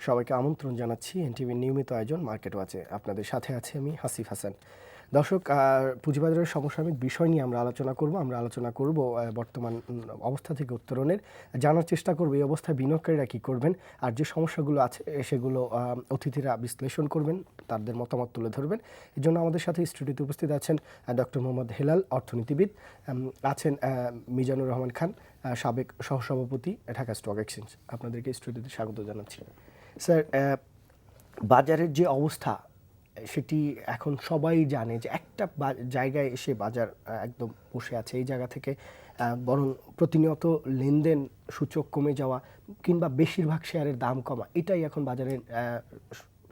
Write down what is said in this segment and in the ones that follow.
সবাইকে আমন্ত্রণ জানাচ্ছি এনটিভির নিয়মিত আয়োজন মার্কেট ওয়াচে। আপনাদের সাথে আছি আমি হাসিফ হাসান। দর্শক, পুঁজিবাজারের সমসাময়িক বিষয় নিয়ে আমরা আলোচনা করব বর্তমান অবস্থা থেকে উত্তরণের, জানার চেষ্টা করব এই অবস্থায় বিনিয়োগকারীরা কী করবেন, আর যে সমস্যাগুলো আছে সেগুলো অতিথিরা বিশ্লেষণ করবেন, তাদের মতামত তুলে ধরবেন। এই জন্য আমাদের সাথে স্টুডিওতে উপস্থিত আছেন ডক্টর মোহাম্মদ হেলাল, অর্থনীতিবিদ, আছেন মিজানুর রহমান খান, সাবেক সহসভাপতি ঢাকা স্টক এক্সচেঞ্জ। আপনাদেরকে স্টুডিওতে স্বাগত জানাচ্ছি। স্যার, বাজারের যে অবস্থা সেটি এখন সবাই জানে যে একটা জায়গায় এসে বাজার একদম বসে আছে। এই জায়গা থেকে বরং প্রতিনিয়ত লেনদেন, সূচক কমে যাওয়া কিংবা বেশিরভাগ শেয়ারের দাম কমা, এটাই এখন বাজারের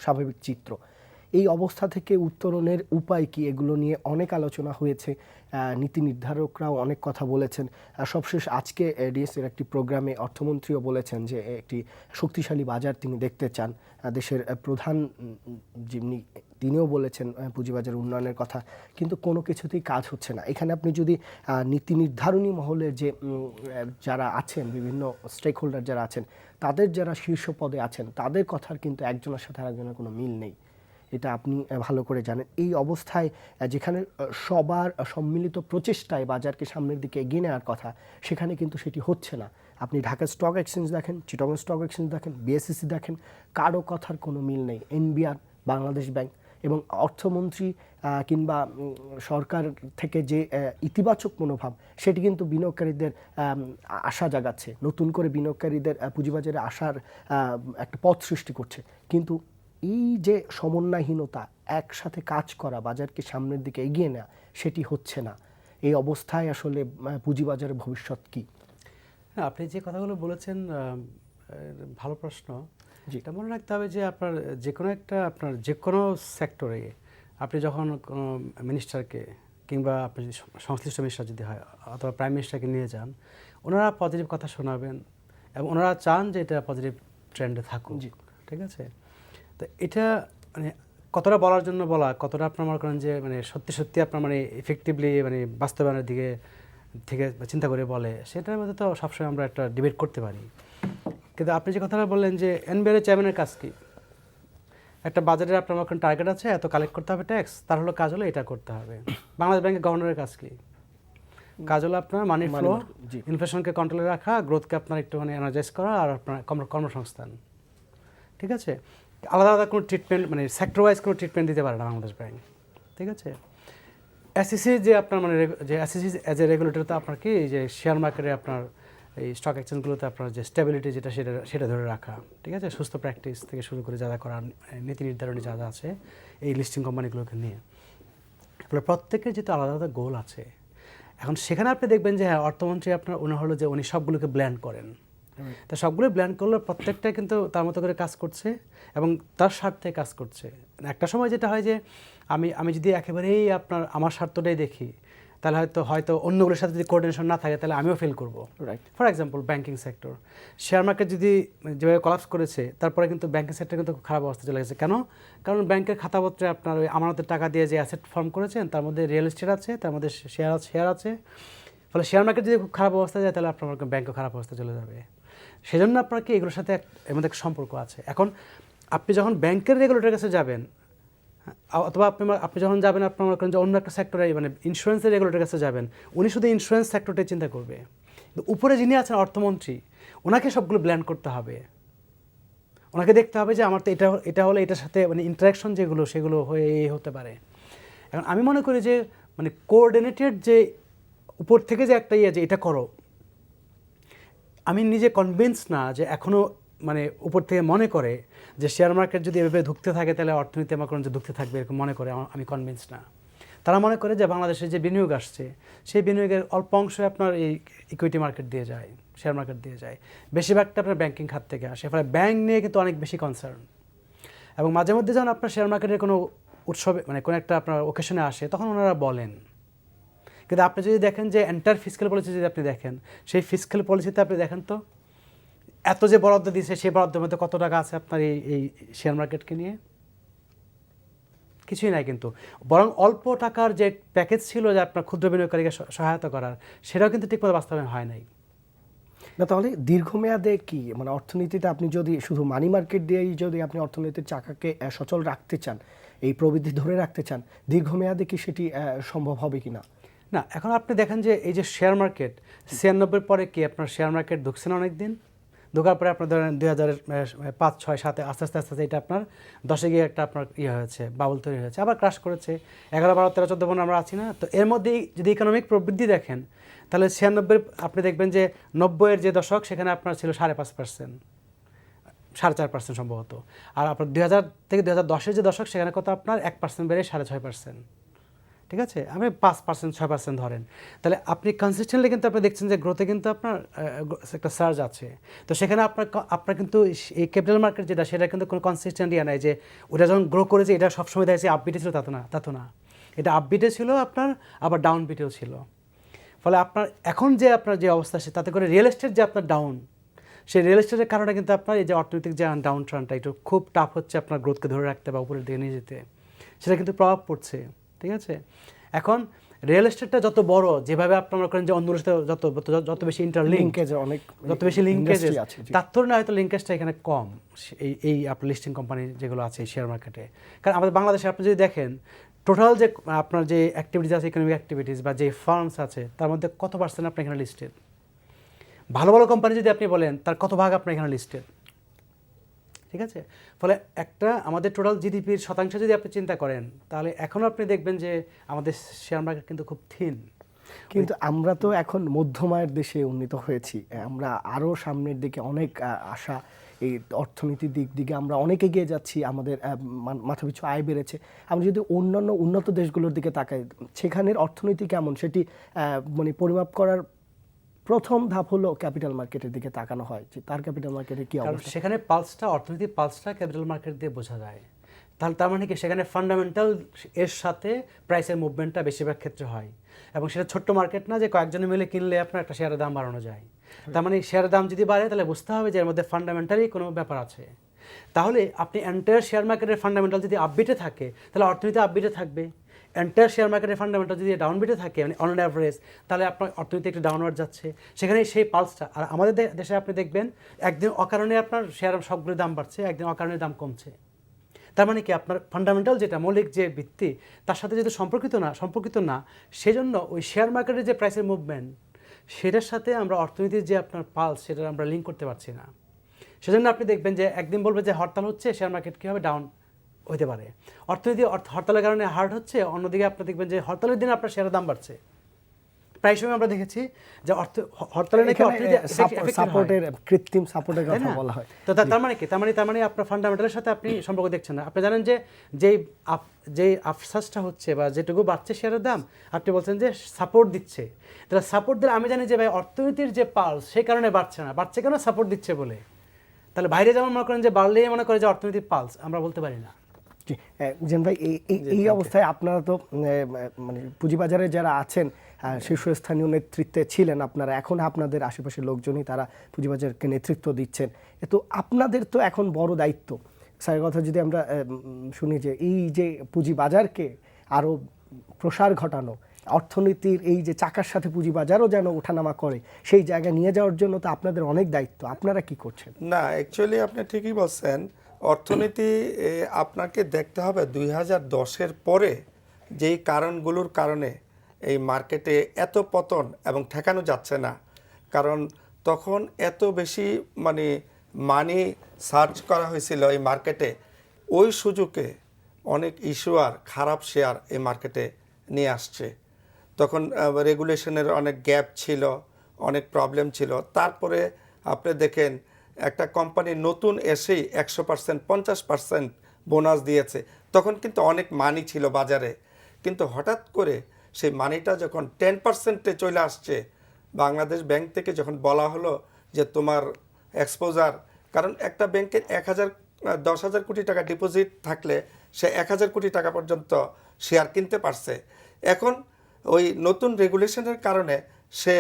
স্বাভাবিক চিত্র। এই অবস্থা থেকে উত্তরণের উপায় কি, এগুলো নিয়ে অনেক আলোচনা হয়েছে, নীতি নির্ধারকরাও অনেক কথা বলেছেন। সবশেষ আজকে ডিএসসির একটি প্রোগ্রামে অর্থমন্ত্রীও বলেছেন যে একটি শক্তিশালী বাজার তিনি দেখতে চান। দেশের প্রধান যিনি, তিনিও বলেছেন পুঁজিবাজার উন্নয়নের কথা, কিন্তু কোনো কিছুতেই কাজ হচ্ছে না। এখানে আপনি যদি নীতি নির্ধারণী মহলের যে যারা আছেন, বিভিন্ন স্টেক হোল্ডার যারা আছেন, তাদের যারা শীর্ষ পদে আছেন, তাদের কথার কিন্তু একজনের সাথে আরেকজনের কোনো মিল নেই। এটা আপনি ভালো করে জানেন। এই অবস্থায় যেখানে সবার সম্মিলিত প্রচেষ্টায় বাজারকে সামনের দিকে এগিয়ে নেওয়ার কথা, সেখানে কিন্তু সেটি হচ্ছে না। আপনি ঢাকা স্টক এক্সচেঞ্জ দেখেন, চিটাগং স্টক এক্সচেঞ্জ দেখেন, বিএসসিসি দেখেন, কারো কথার কোনো মিল নেই। এনবিআর, বাংলাদেশ ব্যাংক এবং অর্থমন্ত্রী কিংবা সরকার থেকে যে ইতিবাচক মনোভাব, সেটি কিন্তু বিনিয়োগকারীদের আশা জাগাচ্ছে, নতুন করে বিনিয়োগকারীদের পুঁজিবাজারে আসার একটা পথ সৃষ্টি করছে। কিন্তু এই যে সমন্বয়হীনতা, একসাথে কাজ করা, বাজারকে সামনের দিকে এগিয়ে নেওয়া, সেটি হচ্ছে না। এই অবস্থায় আসলে পুঁজিবাজারের ভবিষ্যৎ কি? হ্যাঁ, আপনি যে কথাগুলো বলেছেন ভালো প্রশ্ন। এটা মনে রাখতে হবে যে আপনার যে কোনো সেক্টরে আপনি যখন কোনো মিনিস্টারকে কিংবা আপনি সংশ্লিষ্ট মিনিস্টার যদি হয় অথবা প্রাইম মিনিস্টারকে নিয়ে যান, ওনারা পজিটিভ কথা শোনাবেন এবং ওনারা চান যে এটা পজিটিভ ট্রেন্ডে থাকুক। ঠিক আছে? তো এটা মানে কতটা বলার জন্য বলা, কতটা আপনার মনে করেন যে মানে সত্যি আপনার মানে ইফেক্টিভলি মানে বাস্তবায়নের থেকে চিন্তা করে বলে, সেটার মধ্যে তো সবসময় আমরা একটা ডিবেট করতে পারি। কিন্তু আপনি যে কথাটা বললেন যে এনবিআর চেয়ারম্যানের কাজ কি, একটা বাজারের আপনার মনে করেন টার্গেট আছে, এত কালেক্ট করতে হবে ট্যাক্স, তার হলো কাজ হলো এটা করতে হবে। বাংলাদেশ ব্যাংকের গভর্নরের কাজ কি? কাজ হলো আপনার মানি ফ্লো, ইনফ্লেশনকে কন্ট্রোলে রাখা, গ্রোথকে আপনার একটুখানি এনার্জাইজ করা, আর আপনার কর্মসংস্থান। ঠিক আছে? আলাদা আলাদা কোনো ট্রিটমেন্ট মানে সেক্টর ওয়াইজ কোনো ট্রিটমেন্ট দিতে পারে না বাংলাদেশ ব্যাংক। ঠিক আছে? এসইসি যে আপনার মানে যে এসইসি অ্যাজ এ রেগুলেটর, তো আপনার কি যে শেয়ার মার্কেটে আপনার এই স্টক এক্সচেঞ্জগুলোতে আপনার যে স্টেবিলিটি যেটা সেটা ধরে রাখা, ঠিক আছে, সুস্থ প্র্যাকটিস থেকে শুরু করে যা যা করার নীতি নির্ধারণী যা যা আছে এই লিস্টিং কোম্পানিগুলোকে নিয়ে, ফলে প্রত্যেকের যেহেতু আলাদা আলাদা গোল আছে। এখন সেখানে আপনি দেখবেন যে হ্যাঁ, অর্থমন্ত্রী আপনার হলো যে উনি সবগুলোকে ব্ল্যান্ড করেন। তা সবগুলো ব্ল্যান্ড করলে প্রত্যেকটা কিন্তু তার মতো করে কাজ করছে এবং তার স্বার্থে কাজ করছে। একটা সময় যেটা হয় যে আমি যদি একেবারেই আমার স্বার্থটাই দেখি, তাহলে হয়তো অন্যগুলোর সাথে যদি কোঅর্ডিনেশন না থাকে, তাহলে আমিও ফেল করবো। For example banking sector, share market যদি যেভাবে কলাপস করেছে, তারপরে কিন্তু ব্যাংকিং সেক্টর কিন্তু খারাপ অবস্থা চলে গেছে। কেন? কারণ ব্যাংকের খাতাপত্রে আপনার ওই আমানতের টাকা দিয়ে যে অ্যাসেট ফর্ম করেছেন, তার মধ্যে রিয়েল এস্টেট আছে, তার মধ্যে শেয়ার আছে। ফলে শেয়ার মার্কেট যদি খুব খারাপ অবস্থা যায়, তাহলে আপনার ব্যাংকও খারাপ অবস্থা চলে যাবে। সেজন্য আপনার কি এগুলোর সাথে এর মধ্যে সম্পর্ক আছে। এখন আপনি যখন ব্যাংকের রেগুলেটরের কাছে যাবেন, অথবা আপনি যখন যাবেন আপনার মনে করেন যে অন্য একটা সেক্টরে মানে ইন্স্যুরেন্সের রেগুলেটরের কাছে যাবেন, উনি শুধু ইন্স্যুরেন্স সেক্টরটাই চিন্তা করবে। কিন্তু উপরে যিনি আছেন অর্থমন্ত্রী, ওনাকে সবগুলো ব্ল্যান্ড করতে হবে। ওনাকে দেখতে হবে যে আমার তো এটা হলে এটার সাথে মানে ইন্টারাকশন যেগুলো সেগুলো হয়ে হতে পারে। এখন আমি মনে করি যে মানে কোঅর্ডিনেটেড যে উপর থেকে যে একটা যে এটা করো, আমি নিজে কনভিন্স না যে এখনও মানে উপর থেকে মনে করে যে শেয়ার মার্কেট যদি এভাবে ধুঁকতে থাকে, তাহলে অর্থনীতি আমার যে ধুঁকতে থাকবে এরকম মনে করে, আমি কনভিন্স না। তারা মনে করে যে বাংলাদেশে যে বিনিয়োগ আসছে, সেই বিনিয়োগের অল্প অংশ আপনার এই ইকুইটি মার্কেট দিয়ে যায়, শেয়ার মার্কেট দিয়ে যায়, বেশিরভাগটা আপনার ব্যাংকিং খাত থেকে আসে। ফলে ব্যাংক নিয়ে কিন্তু অনেক বেশি কনসার্ন। এবং মাঝে মধ্যে যখন আপনার শেয়ার মার্কেটের কোনো উৎসবে মানে কোনো একটা আপনার ওকেশনে আসে, তখন ওনারা বলেন। কিন্তু আপনি যদি দেখেন যে এন্টার ফিসক্যাল পলিসি যদি আপনি দেখেন, সেই ফিসক্যাল পলিসিতে আপনি দেখেন তো এত যে বরাদ্দ দিয়েছে, সেই বরাদ্দের মধ্যে কত টাকা আছে আপনার এই শেয়ার মার্কেটকে নিয়ে? কিছুই নাই। কিন্তু বরং অল্প টাকার যে প্যাকেজ ছিল যে আপনার ক্ষুদ্র বিনিয়োগকারীকে সহায়তা করার, সেটাও কিন্তু ঠিকমতো বাস্তবায়ন হয় নাই। না তাহলে দীর্ঘমেয়াদে কি মানে অর্থনীতিতে আপনি যদি শুধু মানি মার্কেট দিয়েই যদি আপনি অর্থনীতির চাকাকে সচল রাখতে চান, এই প্রবৃদ্ধি ধরে রাখতে চান, দীর্ঘমেয়াদে কি সেটি সম্ভব হবে কিনা? না, এখন আপনি দেখেন যে এই যে শেয়ার মার্কেট 96 পরে কি আপনার শেয়ার মার্কেট ঢুকছে না অনেক দিন, ঢোকার পরে আপনার ধরেন 2005, 6, 7 আস্তে আস্তে আস্তে এটা আপনার 10-এ গিয়ে একটা আপনার হয়েছে, বাবল তৈরি হয়েছে, আবার ক্রাশ করেছে, 11, 12, 13, 14 আমরা আছি না। তো এর মধ্যেই যদি ইকোনমিক প্রবৃদ্ধি দেখেন তাহলে 96 আপনি দেখবেন যে 90-এর যে দশক সেখানে আপনার ছিল 5.5%, 4.5% সম্ভবত। আর আপনার 2000 থেকে 2010-এর যে দশক সেখানে কত আপনার 1% বেড়ে 6.5%, ঠিক আছে, আমি 5%, 6% ধরেন। তাহলে আপনি কনসিস্টেন্টলি কিন্তু আপনি দেখছেন যে গ্রোথে কিন্তু আপনার একটা সার্জ আছে। তো সেখানে আপনার কিন্তু এই ক্যাপিটাল মার্কেট যেটা সেটা কিন্তু কোনো কনসিস্টেন্ট নাই যে ওটা যখন গ্রো করেছে এটা সবসময় দেখছে আপবিটে ছিল, তা তো না। এটা আপবিটে ছিল আপনার, আবার ডাউন বিটেও ছিল। ফলে আপনার এখন যে আপনার যে অবস্থা আছে তাতে করে রিয়েল এস্টেট যে আপনার ডাউন, সেই রিয়েল এস্টেটের কারণে কিন্তু আপনার এই যে অর্থনৈতিক যে ডাউন ট্রানটা একটু খুব টাফ হচ্ছে আপনার গ্রোথকে ধরে রাখতে বা উপরের দিকে নিয়ে যেতে, সেটা কিন্তু প্রভাব পড়ছে, ঠিক আছে। এখন রিয়েল এস্টেটটা যত বড়, যেভাবে আপনার মনে করেন যে অন্য সাথে যত বেশি ইন্টারলিঙ্কেজ, অনেক যত বেশি লিঙ্কেজ আছে, তার তুলনায় হয়তো লিঙ্কেজটা এখানে কম এই আপনার লিস্টিং কোম্পানি যেগুলো আছে শেয়ার মার্কেটে। কারণ আমাদের বাংলাদেশে আপনি যদি দেখেন টোটাল যে আপনার যে অ্যাক্টিভিটিস আছে, ইকোনমিক অ্যাক্টিভিটিস বা যে ফার্মস আছে তার মধ্যে কত পার্সেন্ট আপনার এখানে লিস্টেড? ভালো ভালো কোম্পানি যদি আপনি বলেন তার কত ভাগ আপনার এখানে লিস্টেড, ঠিক আছে। ফলে একটা আমাদের টোটাল জিডিপির শতাংশ যদি আপনি চিন্তা করেন তাহলে এখনও আপনি দেখবেন যে আমাদের শেয়ার মার্কেট কিন্তু খুব থিন। কিন্তু আমরা তো এখন মধ্যমায়ের দেশে উন্নীত হয়েছি, আমরা আরও সামনের দিকে অনেক আশা, এই অর্থনীতির দিক দিকে আমরা অনেক এগিয়ে যাচ্ছি, আমাদের মাথাপিছু আয় বেড়েছে। আমরা যদি অন্যান্য উন্নত দেশগুলোর দিকে তাকাই, সেখানের অর্থনীতি কেমন সেটি মানে পরিমাপ করার প্রথম ধাপ হলো ক্যাপিটাল মার্কেটের দিকে তাকানো হয়, যে তার ক্যাপিটাল মার্কেটের কি অবস্থা। সেখানে পালসটা, অর্থনীতির পালসটা ক্যাপিটাল মার্কেট দিয়ে বোঝা যায়। তাহলে তার মানে কি সেখানে ফান্ডামেন্টাল এর সাথে প্রাইসের মুভমেন্টটা বেশিরভাগ ক্ষেত্রে হয়, এবং সেটা ছোট্ট মার্কেট না যে কয়েকজনে মিলে কিনলে আপনার একটা শেয়ারের দাম বাড়ানো যায়। তার মানে শেয়ারের দাম যদি বাড়ে তাহলে বুঝতে হবে যে এর মধ্যে ফান্ডামেন্টালি কোনো ব্যাপার আছে। তাহলে আপনি এন্টায়ার শেয়ার মার্কেটের ফান্ডামেন্টাল যদি আপবিটে থাকে তাহলে অর্থনীতি আপবিটে থাকবে। এন্টায়ার শেয়ার মার্কেটের ফান্ডামেন্টাল যদি ডাউনবিটে থাকে মানে অন অ্যাভারেজ, তাহলে আপনার অর্থনীতি একটু ডাউনওয়ার্ড যাচ্ছে, সেখানে সেই পালসটা। আর আমাদের দেশে আপনি দেখবেন একদিন অকারণে আপনার শেয়ার সবগুলোর দাম বাড়ছে, একদিন অকারণে দাম কমছে। তার মানে কি আপনার ফান্ডামেন্টাল যেটা মৌলিক যে ভিত্তি তার সাথে যেহেতু সম্পর্কিত না, সেজন্য ওই শেয়ার মার্কেটের যে প্রাইসের মুভমেন্ট সেটার সাথে আমরা অর্থনীতির যে আপনার পালস সেটা আমরা লিঙ্ক করতে পারছি না। সেজন্য আপনি দেখবেন যে একদিন বলবে যে হরতাল হচ্ছে, শেয়ার মার্কেট কীভাবে ডাউন হতে পারে, অর্থনীতি হরতালের কারণে হার্ড হচ্ছে, অন্যদিকে আপনি দেখবেন যে হরতালের দিনে আপনার শেয়ারের দাম বাড়ছে। প্রায় সময় আমরা দেখেছি যে হরতালের নাকি সাপোর্টের কৃত্রিম সাপোর্টের কথা বলা হয়। তো তার মানে কি, তার মানে আপনার ফান্ডামেন্টালের সাথে আপনি সম্পর্ক দেখছেন না। আপনি জানেন যে যেই আফসাসটা হচ্ছে বা যেটুকু বাড়ছে শেয়ারের দাম, আপনি বলছেন যে সাপোর্ট দিচ্ছে। তাহলে সাপোর্ট দিলে আমি জানি যে ভাই অর্থনীতির যে পালস সেই কারণে বাড়ছে না, বাড়ছে কেন? সাপোর্ট দিচ্ছে বলে। তাহলে বাইরে যেমন মনে করেন যে বাড়লেই মনে করে যে অর্থনীতির পালস, আমরা বলতে পারি না। জি ভাই, এই অবস্থায় আপনারা তো মানে পুঁজিবাজারে যারা আছেন শীর্ষস্থানীয় নেতৃত্বে ছিলেন আপনারা, এখন আপনাদের আশেপাশের লোকজনই তারা পুঁজিবাজারকে নেতৃত্ব দিচ্ছেন। তো আপনাদের তো এখন বড় দায়িত্ব। স্যারের কথা যদি আমরা শুনি যে এই যে পুঁজিবাজারকে আরও প্রসার ঘটানো, অর্থনীতির এই যে চাকার সাথে পুঁজিবাজারও যেন ওঠানামা করে, সেই জায়গায় নিয়ে যাওয়ার জন্য তো আপনাদের অনেক দায়িত্ব। আপনারা কি করছেন? না, অ্যাকচুয়ালি আপনি ঠিকই বলছেন। অর্থনীতি আপনাকে দেখতে হবে 2010-এর পরে যেই কারণগুলোর কারণে এই মার্কেটে এত পতন এবং ঠেকানো যাচ্ছে না। কারণ তখন এত বেশি মানি সার্চ করা হয়েছিল এই মার্কেটে, ওই সুযোগে অনেক ইস্যুয়ার খারাপ শেয়ার এই মার্কেটে নিয়ে আসছে। তখন রেগুলেশনের অনেক গ্যাপ ছিল, অনেক প্রবলেম ছিল। তারপরে আপনি দেখেন একটা কোম্পানি নতুন এসেই 100%, 50% বোনাস দিয়েছে। তখন কিন্তু অনেক মানি ছিল বাজারে, কিন্তু হঠাৎ করে সেই মানিটা যখন 10%-এ চলে আসছে, বাংলাদেশ ব্যাংক থেকে যখন বলা হলো যে তোমার এক্সপোজার, কারণ একটা ব্যাংকের 10,000 কোটি টাকা ডিপোজিট থাকলে সে 1,000 কোটি টাকা পর্যন্ত শেয়ার কিনতে পারছে। এখন ওই নতুন রেগুলেশনের কারণে সে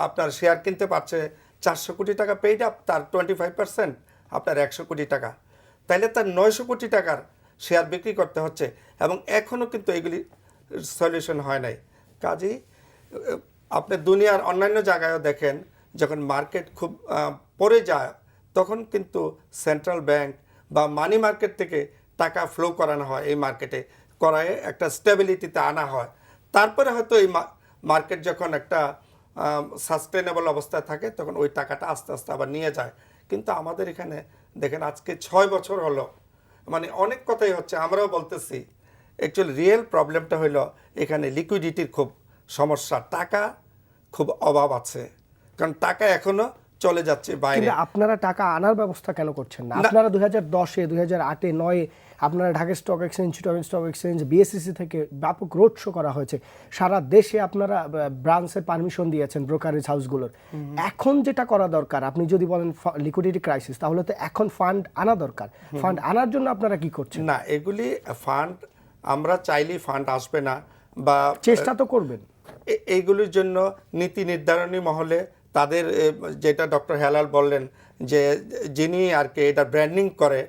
আপনার শেয়ার কিনতে পারছে 400 কোটি টাকা পেইড আপ, তার 25% আপনার 100 কোটি টাকা, তাইলে তার 900 কোটি টাকার শেয়ার বিক্রি করতে হচ্ছে। এবং এখনও কিন্তু এগুলি সলিউশন হয় নাই। কাজেই আপনি দুনিয়ার অন্যান্য জায়গায়ও দেখেন যখন মার্কেট খুব পড়ে যায় তখন কিন্তু সেন্ট্রাল ব্যাংক বা মানি মার্কেট থেকে টাকা ফ্লো করানো হয় এই মার্কেটে, করায় একটা স্টেবিলিটিতে আনা হয়। তারপরে হয়তো এই মার্কেট যখন একটা সাস্টেনেবল অবস্থায় থাকে তখন ওই টাকাটা আস্তে আস্তে আবার নিয়ে যায়। কিন্তু আমাদের এখানে দেখেন আজকে 6 বছর হলো, মানে অনেক কথাই হচ্ছে, আমরাও বলতেছি। অ্যাকচুয়ালি রিয়েল প্রবলেমটা হলো এখানে লিকুইডিটির খুব সমস্যা, টাকা খুব অভাব আছে, কারণ টাকা এখনো চলে যাচ্ছে বাইরে। কিন্তু আপনারা টাকা আনার ব্যবস্থা কেন করছেন না? আপনারা 2010-এ 2008-এ 2009-এ আপনারা Dhaka stock exchange, Chittagong stock exchange, BSCC থেকে ব্যাপক রোড শো করা হয়েছে, সারা দেশে আপনারা ব্রাঞ্চের পারমিশন দিয়েছেন ব্রোকারেজ হাউসগুলোর। এখন যেটা করা দরকার, আপনি যদি বলেন লিকুইডিটি ক্রাইসিস, তাহলে তো এখন ফান্ড আনা দরকার। ফান্ড আনার জন্য আপনারা কি করছেন? না, এগুলি ফান্ড আমরা চাইলেই ফান্ড আসবে না, বা চেষ্টা তো করবেন। এইগুলির জন্য নীতি নির্ধারণী মহলে তাদের যেটা ডক্টর হেলাল বললেন যে যিনি আর কি এটা ব্র্যান্ডিং করে,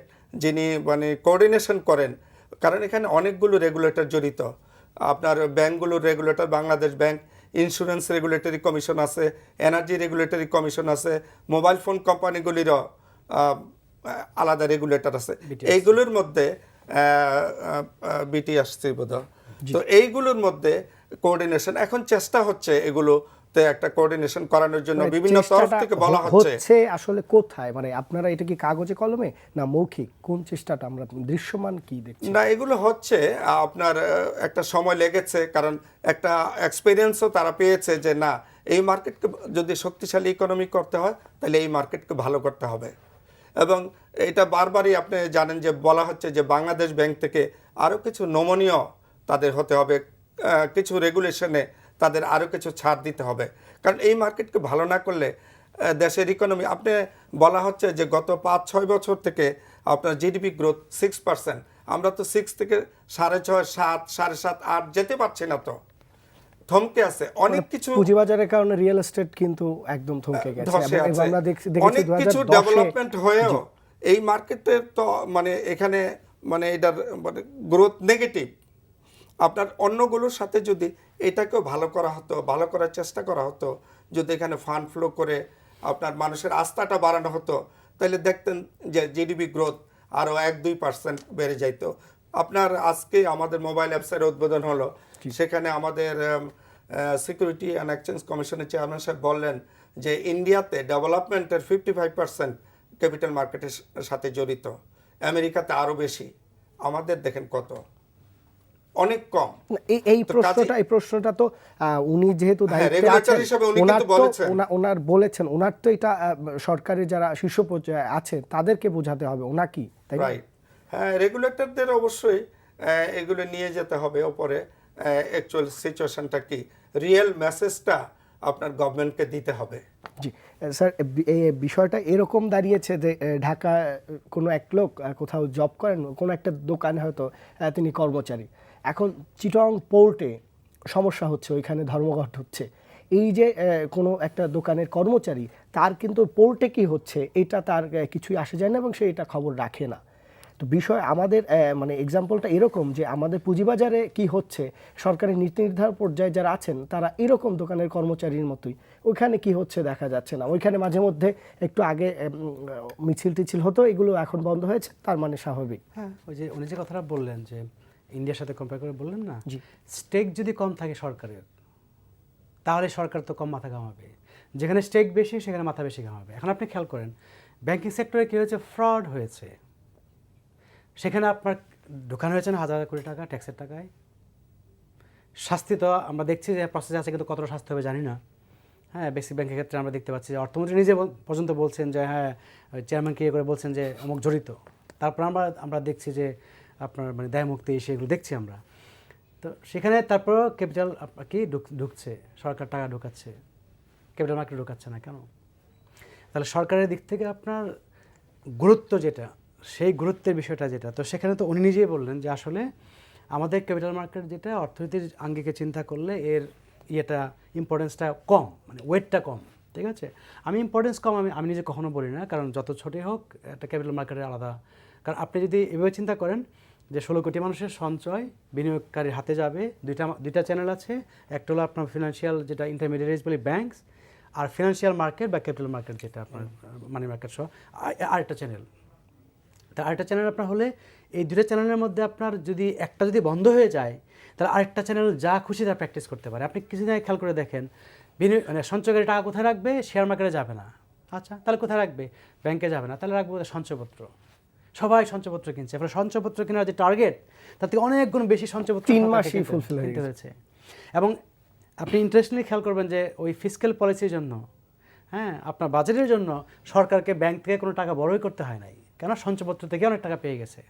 যিনি মানে কোঅর্ডিনেশন করেন, কারণ এখানে অনেকগুলো রেগুলেটর জড়িত। আপনার ব্যাংকগুলোর regulator Bangladesh bank, insurance regulatory commission আছে, এনার্জি রেগুলেটরি কমিশন আছে, মোবাইল ফোন কোম্পানিগুলিরও আলাদা রেগুলেটর আছে। এইগুলোর মধ্যে বিটি আসছে বোধহয়। তো এইগুলোর মধ্যে কোঅর্ডিনেশন এখন চেষ্টা হচ্ছে, এগুলোতে একটা কোঅর্ডিনেশন করানোর জন্য বিভিন্ন তরফ থেকে বলা হচ্ছে। আসলে কোথায়, মানে আপনারা এটা কি কাগজে কলমে না মৌখিক, কোন চেষ্টাটা আমরা দৃশ্যমান কি দেখছি? না, এগুলো হচ্ছে আপনার একটা সময় লেগেছে, কারণ একটা এক্সপেরিয়েন্সও তারা পেয়েছে যে না, এই মার্কেটকে যদি শক্তিশালী ইকোনমি করতে হয় তাহলে এই মার্কেটকে ভালো করতে হবে। এবং এটা বারবারই আপনি জানেন যে বলা হচ্ছে যে বাংলাদেশ ব্যাংক থেকে আরও কিছু নমনীয় তাদের হতে হবে, কিছু রেগুলেশনে তাদের আরও কিছু ছাড় দিতে হবে, কারণ এই মার্কেটকে ভালো না করলে দেশের ইকোনমি, আপনি বলা হচ্ছে যে গত 5-6 বছর থেকে আপনার জিডিপি গ্রোথ 6%, আমরা তো 6 থেকে 6.5, 7, 7.5, 8 যেতে পারছি না, তো থমকে আছে অনেক কিছু। পুঁজিবাজারের কারণে রিয়েল এস্টেট কিন্তু একদম থমকে গেছে, এবং আমরা দেখছি অনেক কিছু ডেভেলপমেন্ট হয়েও এই মার্কেটের তো মানে এখানে মানে এটার মানে গ্রোথ নেগেটিভ। আপনার অন্যগুলোর সাথে যদি এটাকেও ভালো করা হতো, ভালো করার চেষ্টা করা হতো, যদি এখানে ফান্ড ফ্লো করে আপনার মানুষের আস্থাটা বাড়ানো হতো, তাহলে দেখতেন যে জিডিপি গ্রোথ আরও 1-2% বেড়ে যাইত। আপনার আজকে আমাদের মোবাইল অ্যাপসের উদ্বোধন হলো, সেখানে আমাদের সিকিউরিটি অ্যান্ড এক্সচেঞ্জ কমিশনের চেয়ারম্যান সাহেব বললেন যে ইন্ডিয়াতে ডেভেলপমেন্টের 55% ক্যাপিটাল মার্কেটের সাথে জড়িত, আমেরিকাতে আরও বেশি, আমাদের দেখেন কত, অনেক কম। এই প্রশ্নটা তো উনি যেহেতু দায়িত্বে আছেন, ওনার বলেছেন, ওনার তো এটা সরকারের যারা শীর্ষ পর্যায়ে আছে তাদেরকে বোঝাতে হবে, ওনা কি, তাই না? হ্যাঁ, রেগুলেটরদের অবশ্যই এগুলো নিয়ে যেতে হবে ওপরে, অ্যাকচুয়াল সিচুয়েশনটা কি, রিয়েল মেসেজটা আপনার গভর্নমেন্টকে দিতে হবে। জি স্যার, এই বিষয়টা এরকম দাঁড়িয়েছে যে ঢাকা কোনো এক লোক কোথাও জব করেন, কোনো একটা দোকানে হয়তো তিনি কর্মচারী, এখন চিটং পোর্টে সমস্যা হচ্ছে, ওইখানে ধর্মঘট হচ্ছে, এই যে কোনো একটা দোকানের কর্মচারী, তার কিন্তু পোর্টে কি হচ্ছে এটা তার কিছুই আসে যায় না, এবং সে এটা খবর রাখে না। তো বিষয় আমাদের মানে এক্সাম্পলটা এরকম যে আমাদের পুঁজিবাজারে কি হচ্ছে, সরকারের নীতি নির্ধারণ পর্যায়ে যারা আছেন তারা এরকম দোকানের কর্মচারীর মতোই, ওইখানে কি হচ্ছে দেখা যাচ্ছে না। ওইখানে মাঝে মধ্যে একটু আগে মিছিল টিছিল হতো, এগুলো এখন বন্ধ হয়েছে, তার মানে স্বাভাবিক। হ্যাঁ, ওই যে উনি যে কথাটা বললেন যে ইন্ডিয়ার সাথে কম্পেয়ার করে বললেন না, স্টেক যদি কম থাকে সরকারের, তাহলে সরকার তো কম মাথা ঘামাবে, যেখানে স্টেক বেশি সেখানে মাথা বেশি ঘামাবে। এখন আপনি খেয়াল করেন ব্যাংকিং সেক্টরে কী হয়েছে, ফ্রড হয়েছে, সেখানে আপনার ঢোকানো হয়েছে না হাজার কোটি টাকা ট্যাক্সের টাকায়। শাস্তি তো আমরা দেখছি যে প্রসেস আছে, কিন্তু কতটা শাস্তি হবে জানি না। হ্যাঁ, বেসিক ব্যাংকের ক্ষেত্রে আমরা দেখতে পাচ্ছি যে অর্থমন্ত্রী নিজে পর্যন্ত বলছেন যে হ্যাঁ, চেয়ারম্যানকে ইয়ে করে বলছেন যে অমুক জড়িত, তারপর আমরা দেখছি যে আপনার মানে দায় মুক্তি সেগুলো দেখছি আমরা। তো সেখানে তারপরও ক্যাপিটাল কি ঢুকছে, সরকার টাকা ঢুকাচ্ছে, ক্যাপিটাল মার্কেট ঢুকাচ্ছে না কেন? তাহলে সরকারের দিক থেকে আপনার গুরুত্ব যেটা, সেই গুরুত্বের বিষয়টা যেটা, তো সেখানে তো উনি নিজেই বললেন যে আসলে আমাদের ক্যাপিটাল মার্কেট যেটা অর্থনীতির আঙ্গিকে চিন্তা করলে এর ইয়েটা ইম্পর্টেন্সটা কম, মানে ওয়েটটা কম, ঠিক আছে? আমি ইম্পর্টেন্স কম আমি নিজে কখনো বলি না, কারণ যত ছোটই হোক একটা ক্যাপিটাল মার্কেটের আলাদা। কারণ আপনি যদি এভাবে চিন্তা করেন যে 16 কোটি মানুষের সঞ্চয় বিনিয়োগকারীর হাতে যাবে, দুইটা চ্যানেল আছে, একটা হলো আপনার ফিনান্সিয়াল যেটা ইন্টারমিডিয়েটস বলি ব্যাংকস, আর ফিনান্সিয়াল মার্কেট বা ক্যাপিটাল মার্কেট যেটা আপনার মানি মার্কেট সহ আরেকটা চ্যানেল। তা আরেকটা চ্যানেল আপনার হলে এই দুটো চ্যানেলের মধ্যে আপনার যদি একটা যদি বন্ধ হয়ে যায় তাহলে আরেকটা চ্যানেল যা খুশি তা প্র্যাকটিস করতে পারে। আপনি কিছুদিন আগে খেয়াল করে দেখেন, মানে সঞ্চয়কারী টাকা কোথায় রাখবে? শেয়ার মার্কেটে যাবে না। আচ্ছা, তাহলে কোথায় রাখবে? ব্যাংকে যাবে না, তাহলে রাখবে সঞ্চয়পত্র। সবাই সঞ্চয়পত্র কিনছে, ফলে সঞ্চয়পত্র কেনার যে টার্গেট তার থেকে অনেক গুণ বেশি সঞ্চয়পত্র 3 মাসই ফুলফিল কিনতে হয়েছে। এবং আপনি ইন্টারেস্টলি খেয়াল করবেন যে ওই ফিসক্যাল পলিসির জন্য, হ্যাঁ, আপনার বাজেটের জন্য সরকারকে ব্যাংক থেকে কোনো টাকা বড়ই করতে হয় নাই, কেন সঞ্চয়পত্র থেকে অনেক টাকা পেয়ে গেছে।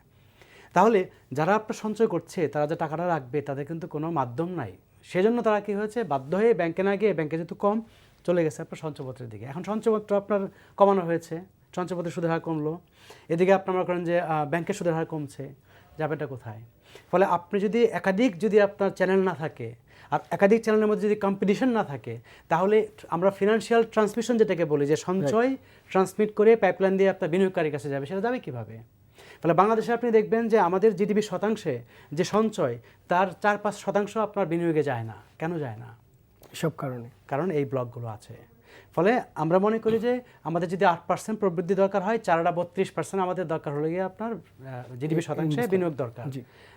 তাহলে যারা আপনার সঞ্চয় করছে তারা যে টাকাটা রাখবে তাদের কিন্তু কোনো মাধ্যম নাই, সেজন্য তারা কী হয়েছে, বাধ্য হয়ে ব্যাংকে না গিয়ে, ব্যাংকে যেহেতু কম, চলে গেছে আপনার সঞ্চয়পত্রের দিকে। এখন সঞ্চয়পত্র আপনার কমানো হয়েছে, সঞ্চয়পত্রের সুদের হার কমলো, এদিকে আপনার মনে করেন যে ব্যাংকের সুদের হার কমছে, যাবেটা কোথায়? ফলে আপনি যদি একাধিক যদি আপনার চ্যানেল না থাকে আর একাধিক চ্যানেলের মধ্যে যদি কম্পিটিশন না থাকে, তাহলে আমরা ফিনান্সিয়াল ট্রান্সমিশন যেটাকে বলি, যে সঞ্চয় ট্রান্সমিট করে পাইপলাইন দিয়ে আপনার বিনিয়োগকারীর কাছে যাবে, সেটা যাবে কীভাবে? ফলে বাংলাদেশে আপনি দেখবেন যে আমাদের জিডিপি শতাংশে যে সঞ্চয়, তার 4-5% আপনার বিনিয়োগে যায় না। কেন যায় না? সব কারণে, কারণ এই ব্লকগুলো আছে। ফলে আমরা মনে করি যে আমাদের যদি 8% প্রবৃদ্ধি দরকার হয়, 4-32% আমাদের দরকার হলে গিয়ে আপনার জিডিপি শতাংশে বিনিয়োগ দরকার।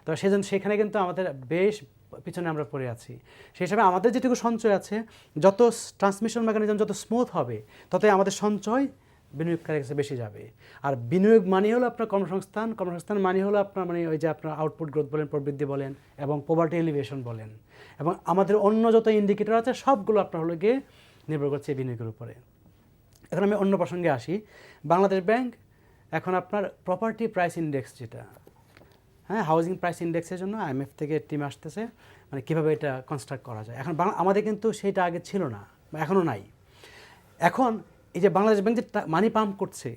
তো সেজন্য সেখানে কিন্তু আমাদের বেশ পিছনে আমরা পড়ে আছি। সেই হিসাবে আমাদের যেটুকু সঞ্চয় আছে, যত ট্রান্সমিশন মেকানিজম যত স্মুথ হবে, ততই আমাদের সঞ্চয় বিনিয়োগকারীর কাছে বেশি যাবে। আর বিনিয়োগ মানে হলো আপনার কর্মসংস্থান, কর্মসংস্থান মানে হলো আপনার মানে ওই যে আপনার আউটপুট গ্রোথ বলেন, প্রবৃদ্ধি বলেন, এবং পভার্টি এলিভেশন বলেন, এবং আমাদের অন্য যত ইন্ডিকেটর আছে সবগুলো আপনার হলো গিয়ে নির্ভর করছে বিনিয়োগের উপরে। এখন আমি অন্য প্রসঙ্গে আসি। বাংলাদেশ ব্যাংক এখন আপনার প্রপার্টি প্রাইস ইন্ডেক্স, যেটা হ্যাঁ হাউজিং প্রাইস ইন্ডেক্সের জন্য IMF থেকে টিম আসতেছে, মানে কীভাবে এটা কনস্ট্রাক্ট করা যায়। এখন আমাদের কিন্তু সেইটা আগে ছিল না, এখনও নাই। এখন এই যে বাংলাদেশ ব্যাংক যে মানি পাম্প করছে,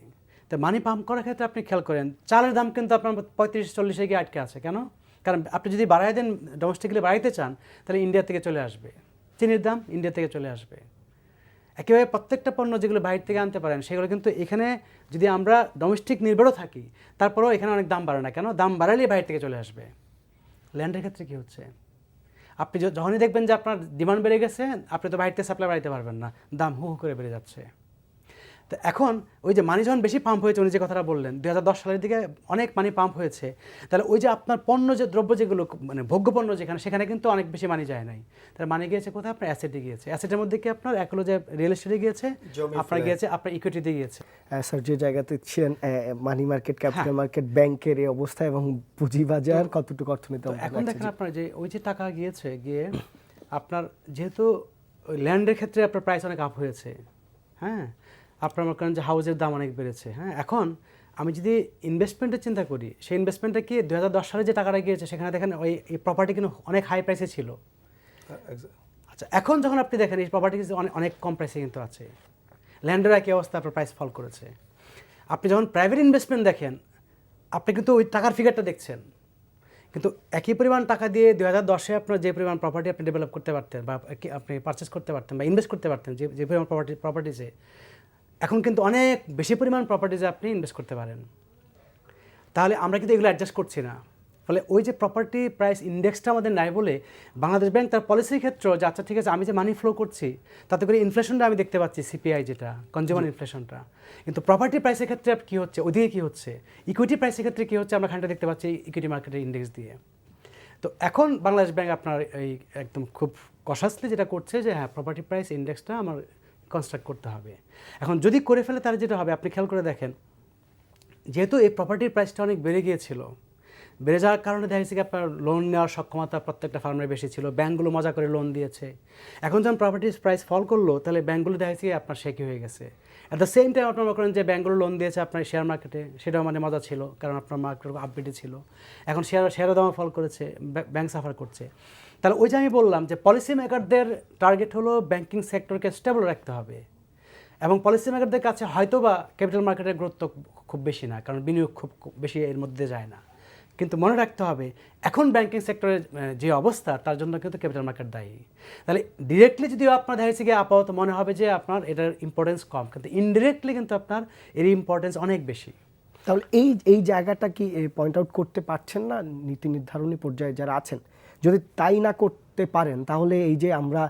তো মানি পাম্প করার ক্ষেত্রে আপনি খেয়াল করেন চালের দাম কিন্তু আপনার 35-40 গিয়ে আটকে আছে। কেন? কারণ আপনি যদি বাড়াই দেন, ডোমেস্টিকলি বাড়াইতে চান, তাহলে ইন্ডিয়া থেকে চলে আসবে। চিনির দাম ইন্ডিয়া থেকে চলে আসবে। একেবারে প্রত্যেকটা পণ্য যেগুলো বাইরে থেকে আনতে পারেন, সেগুলো কিন্তু এখানে যদি আমরা ডোমেস্টিক নির্ভরও থাকি, তারপরেও এখানে অনেক দাম বাড়ে না। কেন? দাম বাড়ালেই বাইরে থেকে চলে আসবে। ল্যান্ডের ক্ষেত্রে কী হচ্ছে? আপনি যখনই দেখবেন যে আপনার ডিমান্ড বেড়ে গেছে, আপনি তো বাইরে থেকে সাপ্লাই বাড়াইতে পারবেন না, দাম হু হু করে বেড়ে যাচ্ছে। তো এখন ওই যে মানি যখন বেশি পাম্প হয়েছে, উনি যে কথাটা বললেন 2010 সালের দিকে অনেক মানি পাম্প হয়েছে, তাহলে ওই যে আপনার পণ্য যে দ্রব্য যেগুলো মানে ভোগ্য পণ্য যেখানে, সেখানে কিন্তু অনেক বেশি মানি যায় নাই। তাহলে মানি গিয়েছে কোথায়? আপনার অ্যাসেটে গিয়েছে। অ্যাসেটের মধ্যে কি আপনার এক হলো যে রিয়েল এস্টেটে গিয়েছে, আপনার গিয়েছে আপনার ইকুইটিতে গিয়েছে। স্যার যে জায়গাতে ছিলেন, মানি মার্কেট, ক্যাপিটাল মার্কেট, ব্যাংকের এই অবস্থা এবং পুঁজিবাজার কতটুকু অর্থনীতি, এখন দেখেন আপনার যে ওই যে টাকা গিয়েছে, গিয়ে আপনার যেহেতু ল্যান্ডের ক্ষেত্রে আপনার প্রাইস অনেক আপ হয়েছে, হ্যাঁ, আপনার মনে করেন যে হাউসের দাম অনেক বেড়েছে, হ্যাঁ। এখন আমি যদি ইনভেস্টমেন্টের চিন্তা করি, সেই ইনভেস্টমেন্টটা কি 2010 সালে যে টাকাটা গিয়েছে, সেখানে দেখেন ওই প্রপার্টি কিন্তু অনেক হাই প্রাইসে ছিল। আচ্ছা, এখন যখন আপনি দেখেন এই প্রপার্টি অনেক কম প্রাইসে কিন্তু আছে। ল্যান্ডের একই অবস্থা, আপনার প্রাইস ফল করেছে। আপনি যখন প্রাইভেট ইনভেস্টমেন্ট দেখেন, আপনি কিন্তু ওই টাকার ফিগারটা দেখছেন, কিন্তু একই পরিমাণ টাকা দিয়ে 2010-এ আপনার যে পরিমাণ প্রপার্টি আপনি ডেভেলপ করতে পারতেন, বা আপনি পারচেস করতে পারতেন বা ইনভেস্ট করতে পারতেন, যে পরিমাণ প্রপার্টিজে, এখন কিন্তু অনেক বেশি পরিমাণ প্রপার্টিজে আপনি ইনভেস্ট করতে পারেন। তাহলে আমরা কিন্তু এগুলো অ্যাডজাস্ট করছি না। ফলে ওই যে প্রপার্টি প্রাইস ইন্ডেক্সটা আমাদের নাই বলে বাংলাদেশ ব্যাংক তার পলিসির ক্ষেত্রেও যে আচ্ছা ঠিক আছে, আমি যে মানি ফ্লো করছি, তাতে করে ইনফ্লেশনটা আমি দেখতে পাচ্ছি, সিপিআই যেটা কনজিউমার ইনফ্লেশনটা, কিন্তু প্রপার্টি প্রাইসের ক্ষেত্রে কী হচ্ছে, ওদিকে কী হচ্ছে, ইকুইটি প্রাইসের ক্ষেত্রে কী হচ্ছে, আমরা খানটা দেখতে পাচ্ছি ইকুইটি মার্কেটের ইন্ডেক্স দিয়ে। তো এখন বাংলাদেশ ব্যাংক আপনার এই একদম খুব কশাসলি যেটা করছে যে হ্যাঁ, প্রপার্টি প্রাইস ইন্ডেক্সটা আমার কনস্ট্রাক্ট করতে হবে। এখন যদি করে ফেলে, তাহলে যেটা হবে, আপনি খেয়াল করে দেখেন, যেহেতু এই প্রপার্টির প্রাইসটা অনেক বেড়ে গিয়েছিল, বেড়ে যাওয়ার কারণে দেখা যাচ্ছে কি আপনার লোন নেওয়ার সক্ষমতা প্রত্যেকটা ফার্মের বেশি ছিল, ব্যাঙ্কগুলো মজা করে লোন দিয়েছে। এখন যখন প্রপার্টির প্রাইস ফল করলো, তাহলে ব্যাঙ্কগুলো দেখা যাচ্ছে আপনার শেকি হয়ে গেছে। অ্যাট দ্য সেম টাইম আপনার মনে করেন যে ব্যাঙ্কগুলো লোন দিয়েছে আপনার শেয়ার মার্কেটে, সেটাও মানে মজা ছিল, কারণ আপনার মার্কেট আপডেটে ছিল। এখন শেয়ারের দামও ফল করেছে, ব্যাংক সাফার করছে। তাহলে ওই যে আমি বললাম যে পলিসি মেকারদের টার্গেট হলো ব্যাংকিং সেক্টরকে স্টেবল রাখতে হবে, এবং পলিসি মেকারদের কাছে হয়তো বা ক্যাপিটাল মার্কেটের গুরুত্ব খুব বেশি না, কারণ বিনিয়োগ খুব বেশি এর মধ্যে যায় না। কিন্তু মনে রাখতে হবে, এখন ব্যাংকিং সেক্টরের যে অবস্থা, তার জন্য কিন্তু ক্যাপিটাল মার্কেট দায়ী। তাহলে ডিরেক্টলি যদিও আপনার দেখা যাচ্ছে গিয়ে আপাতত মনে হবে যে আপনার এটার ইম্পর্টেন্স কম, কিন্তু ইনডিরেক্টলি কিন্তু আপনার এর ইম্পর্টেন্স অনেক বেশি। তাহলে এই জায়গাটা কি পয়েন্ট আউট করতে পারছেন না নীতি নির্ধারণী পর্যায়ে যারা আছেন, যদি তাই না করতে পারেন তাহলে এই যে আমরা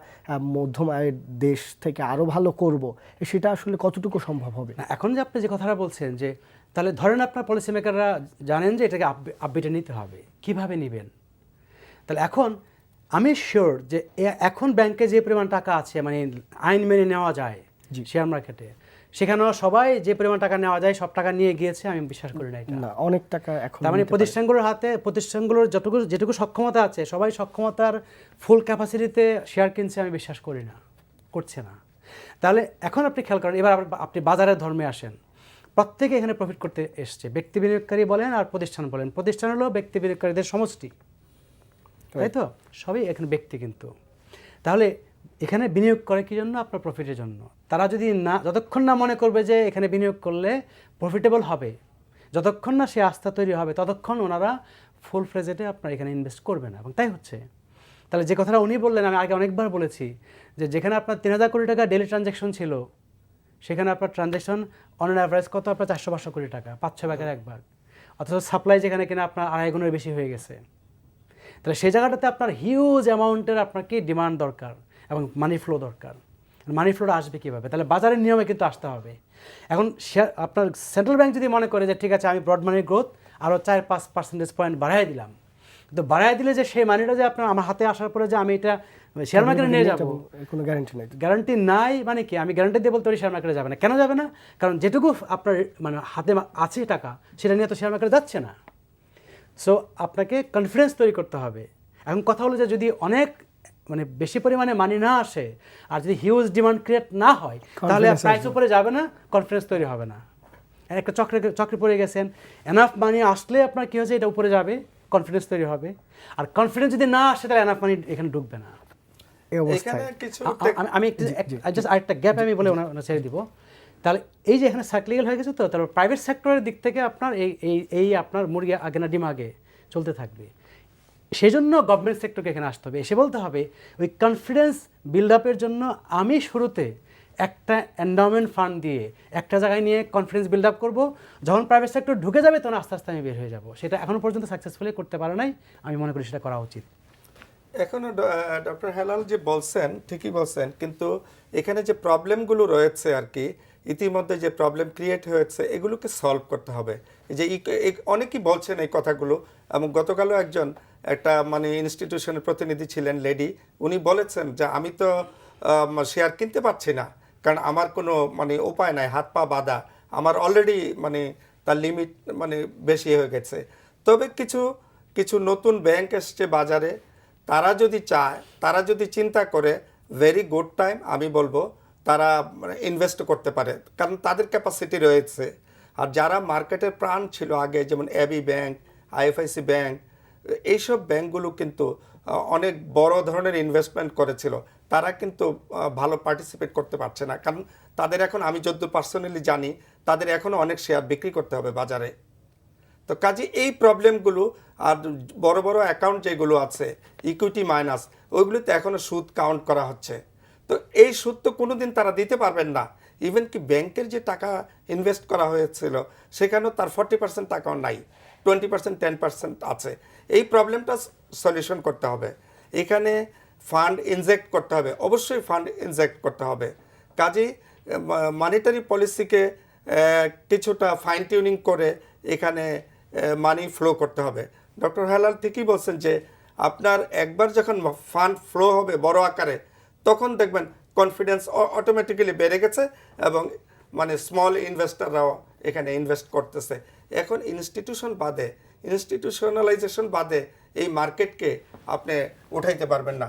মধ্যম আয়ের দেশ থেকে আরো ভালো করব, সেটা আসলে কতটুকু সম্ভব হবে? না, এখন যে আপনি যে কথাটা বলছেন যে তাহলে ধরেন আপনার পলিসি মেকাররা জানেন যে এটাকে আপডেটে নিতে হবে, কিভাবে নেবেন? তাহলে এখন আমি শিওর যে এখন ব্যাংকে যে পরিমাণ টাকা আছে, মানে আইন মেনে নেওয়া যায় শেয়ার মার্কেটে, সেখানেও সবাই যে পরিমাণ টাকা নেওয়া যায় সব টাকা নিয়ে গিয়েছে, আমি বিশ্বাস করি না এটা। না, অনেক টাকা এখন তার মানে প্রতিষ্ঠানগুলোর হাতে, প্রতিষ্ঠানগুলোর যেটুকু সক্ষমতা আছে, সবাই সক্ষমতার ফুল ক্যাপাসিটিতে শেয়ার কিনছে, আমি বিশ্বাস করি না, করছে না। তাহলে এখন আপনি খেয়াল করেন, এবার আপনি বাজারের ধর্মে আসেন, প্রত্যেকে এখানে প্রফিট করতে এসছে, ব্যক্তি বিনিয়োগকারী বলেন আর প্রতিষ্ঠান বলেন। প্রতিষ্ঠান হলো ব্যক্তি বিনিয়োগকারীদের সমষ্টি, তাই তো? সবই এখানে ব্যক্তি। কিন্তু তাহলে এখানে বিনিয়োগ করে কি জন্য? আপনার প্রফিটের জন্য। তারা যদি না, যতক্ষণ না মনে করবে যে এখানে বিনিয়োগ করলে প্রফিটেবল হবে, যতক্ষণ না সে আস্থা তৈরি হবে, ততক্ষণ ওনারা ফুল ফ্লেজেটে আপনার এখানে ইনভেস্ট করবে না, এবং তাই হচ্ছে। তাহলে যে কথাটা উনি বললেন, আমি আগে অনেকবার বলেছি যে যেখানে আপনার 3000 কোটি টাকা ডেলি ট্রানজ্যাকশন ছিল, সেখানে আপনার ট্রানজ্যাকশন অন অ্যান অ্যাভারেজ কত? আপনার 400-500 কোটি টাকা, 5-6 ভাগের এক ভাগ। অথচ সাপ্লাই যেখানে কিনা আপনার 2.5 গুণের বেশি হয়ে গেছে। তাহলে সেই জায়গাটাতে আপনার হিউজ অ্যামাউন্টের আপনাকে ডিমান্ড দরকার এবং মানি ফ্লো দরকার। মানি ফ্লোটা আসবে কীভাবে? তাহলে বাজারের নিয়মে কিন্তু আসতে হবে। এখন আপনার সেন্ট্রাল ব্যাংক যদি মনে করে যে ঠিক আছে, আমি ব্রড মানির গ্রোথ আরও 4-5 % বাড়াই দিলাম, কিন্তু বাড়াই দিলে যে সেই মানিটা যে আপনার আমার হাতে আসার পরে যে আমি এটা শেয়ার মার্কেটে নিয়ে যাবো, কোনো গ্যারান্টি নাই। গ্যারান্টি নাই মানে কি? আমি গ্যারান্টি দিয়ে বলতে পারি শেয়ার মার্কেটে যাবে না। কেন যাবে না? কারণ যেটুকু আপনার মানে হাতে আছে টাকা, সেটা নিয়ে তো শেয়ার মার্কেটে যাচ্ছে না। সো আপনাকে কনফিডেন্স তৈরি করতে হবে। এখন কথা হলো যে যদি অনেক মানে বেশি পরিমাণে মানি না আসে আর যদি হিউজ ডিমান্ড ক্রিয়েট না হয়, তাহলে প্রাইস উপরে যাবে না, কনফিডেন্স তৈরি হবে না। একটা চক্রে পড়ে গেছেন। এনাফ মানি আসলে আপনার কী হচ্ছে, এটা উপরে যাবে, কনফিডেন্স তৈরি হবে। আর কনফিডেন্স যদি না আসে, তাহলে এনাফ মানি এখানে ঢুকবে না। আমি জাস্ট আরেকটা গ্যাপ আমি বলে ওনার ছেড়ে দিব। তাহলে এই যে এখানে সাইক্লিক্যাল হয়ে গেছে, তো তাহলে প্রাইভেট সেক্টরের দিক থেকে আপনার এই আপনার মুরগি আগে না ডিম আগে চলতে থাকবে। সেই জন্য গভর্নমেন্ট সেক্টরকে এখানে আসতে হবে, এসে বলতে হবে ওই কনফিডেন্স বিল্ড আপের জন্য আমি শুরুতে একটা এন্ডাওমেন্ট ফান্ড দিয়ে একটা জায়গায় নিয়ে কনফিডেন্স বিল্ড আপ করবো। যখন প্রাইভেট সেক্টর ঢুকে যাবে, তখন আস্তে আস্তে আমি বের হয়ে যাব। সেটা এখনো পর্যন্ত সাকসেসফুলি করতে পারে নাই, আমি মনে করি সেটা করা উচিত। এখনো ডক্টর হেলাল যে বলছেন ঠিকই বলছেন, কিন্তু এখানে যে প্রবলেমগুলো রয়েছে আর কি, ইতিমধ্যে যে প্রবলেম ক্রিয়েট হয়েছে, এগুলোকে সলভ করতে হবে। এই যে অনেকেই বলছেন এই কথাগুলো, এবং গতকালও একজন একটা মানে ইনস্টিটিউশনের প্রতিনিধি ছিলেন, লেডি, উনি বলেছেন যে আমি তো শেয়ার কিনতে পারছি না, কারণ আমার কোনো মানে উপায় নাই, হাত পা বাঁধা, আমার অলরেডি মানে তার লিমিট মানে বেশি হয়ে গেছে। তবে কিছু কিছু নতুন ব্যাংক এসছে বাজারে, তারা যদি চায়, তারা যদি চিন্তা করে, ভেরি গুড টাইম আমি বলবো, তারা ইনভেস্ট করতে পারে, কারণ তাদের ক্যাপাসিটি রয়েছে। আর যারা মার্কেটের প্রাণ ছিল আগে, যেমন এবি ব্যাংক, আইএফআইসি ব্যাংক, এইসব ব্যাংকগুলো কিন্তু অনেক বড় ধরনের ইনভেস্টমেন্ট করেছিল, তারা কিন্তু ভালো পার্টিসিপেট করতে পারছে না, কারণ তাদের এখন, আমি যদ্দূর পার্সোনালি জানি, তাদের এখনও অনেক শেয়ার বিক্রি করতে হবে বাজারে। তো কাজে এই প্রবলেমগুলো, আর বড় বড় অ্যাকাউন্ট যেগুলো আছে ইকুইটি মাইনাস, ওইগুলোতে এখনও সুদ কাউন্ট করা হচ্ছে। তো এই সুদ তো কোনো দিন তারা দিতে পারবেন না। ইভেন কি ব্যাংকের যে টাকা ইনভেস্ট করা হয়েছিল, সেখানেও তার 40% টাকাও নাই, 20% 10% আছে। এই প্রবলেমটা সলিউশন করতে হবে। এখানে ফান্ড ইনজেক্ট করতে হবে, অবশ্যই ফান্ড ইনজেক্ট করতে হবে। কাজেই মনিটারি পলিসিকে কিছুটা ফাইন টিউনিং করে এখানে মানি ফ্লো করতে হবে। ডক্টর হেলাল ঠিকই বলছেন যে আপনার একবার যখন ফান্ড ফ্লো হবে বড় আকারে, তখন দেখবেন কনফিডেন্স অটোমেটিক্যালি বেড়ে গেছে এবং মানে স্মল ইনভেস্টররাও এখানে ইনভেস্ট করতেছে। এখন ইনস্টিটিউশনালাইজেশন বাদে এই মার্কেটকে আপনি উঠাইতে পারবেন না।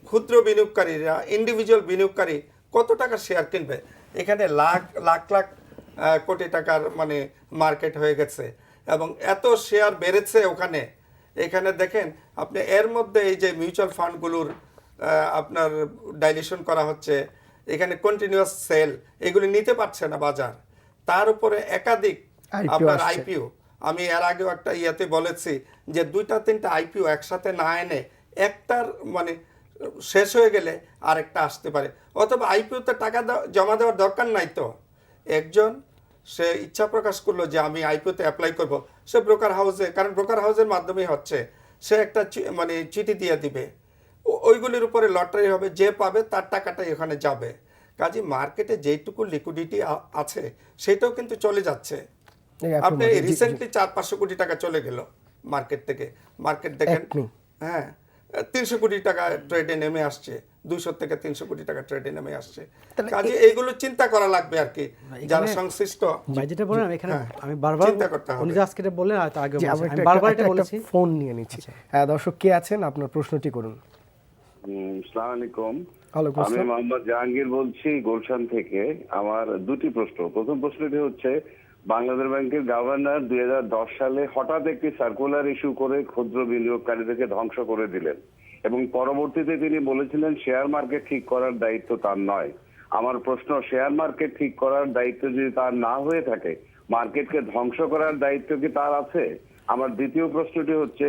ক্ষুদ্র বিনিয়োগকারীরা, ইন্ডিভিজুয়াল বিনিয়োগকারী কত টাকা শেয়ার কিনবে? এখানে লাখ লাখ লাখ কোটি টাকার মানে মার্কেট হয়ে গেছে এবং এত শেয়ার বেড়েছে ওখানে। এখানে দেখেন আপনি, এর মধ্যে এই যে মিউচুয়াল ফান্ডগুলোর আপনার ডাইলিউশন করা হচ্ছে, এখানে কন্টিনিউয়াস সেল, এগুলি নিতে পারছে না বাজার। তার উপরে একাধিক আপনার আইপিও, আমি এর আগেও একটা ইয়াতে বলেছি যে 2-3টা আইপিও একসাথে না এনে একটার মানে শেষ হয়ে গেলে আরেকটা আসতে পারে। অথবা আইপিওতে টাকা জমা দেওয়ার দরকার নাই, তো একজন সে ইচ্ছা প্রকাশ করলো যে আমি আইপিওতে অ্যাপ্লাই করব, সে ব্রোকার হাউসে, কারণ ব্রোকার হাউসের মাধ্যমেই হচ্ছে, সে একটা মানে চিঠি দিয়ে দিবে, ওইগুলির উপরে লটারি হবে, যে পাবে তার টাকাটাই ওখানে যাবে। কাজে মার্কেটে যেইটুকু লিকুইডিটি আছে সেটাও কিন্তু চলে যাচ্ছে। আপনি রিসেন্টলি 400-500 কোটি টাকা চলে গেল মার্কেট থেকে। মার্কেট দেখেন, হ্যাঁ 300 কোটি টাকা ট্রেডে নেমে আসছে, 200 থেকে 300 কোটি টাকা ট্রেডে নেমে আসছে। কাজে এইগুলো চিন্তা করা লাগবে আর কি, যারা সংশ্লিষ্ট। ভাই যেটা বললাম এখানে আমি বারবার চিন্তা করতে হবে। উনি যে আজকে এটা বললেন হয়তো আগে বলেছি, আমি বারবার এটা বলেছি। ফোন নিয়ে নিচ্ছি। দর্শক কে আছেন, আপনার প্রশ্নটি করুন। আসসালামু আলাইকুম। ওয়ালাইকুম আমি আসসালাম। মোহাম্মদ জাহাঙ্গীর বলছি গুলশান থেকে। আমার দুটি প্রশ্ন। প্রথম প্রশ্নটি হচ্ছে, বাংলাদেশ ব্যাংকের গভর্নর 2010 সালে হঠাৎ একটি সার্কুলার ইস্যু করে ক্ষুদ্র বিনিয়োগকারীদেরকে ধ্বংস করে দিলেন এবং পরবর্তীতে তিনি বলেছিলেন শেয়ার মার্কেট ঠিক করার দায়িত্ব তার নয়। আমার প্রশ্ন, শেয়ার মার্কেট ঠিক করার দায়িত্ব যদি তার না হয়ে থাকে, মার্কেটকে ধ্বংস করার দায়িত্ব কি তার আছে? আমার দ্বিতীয় প্রশ্নটি হচ্ছে,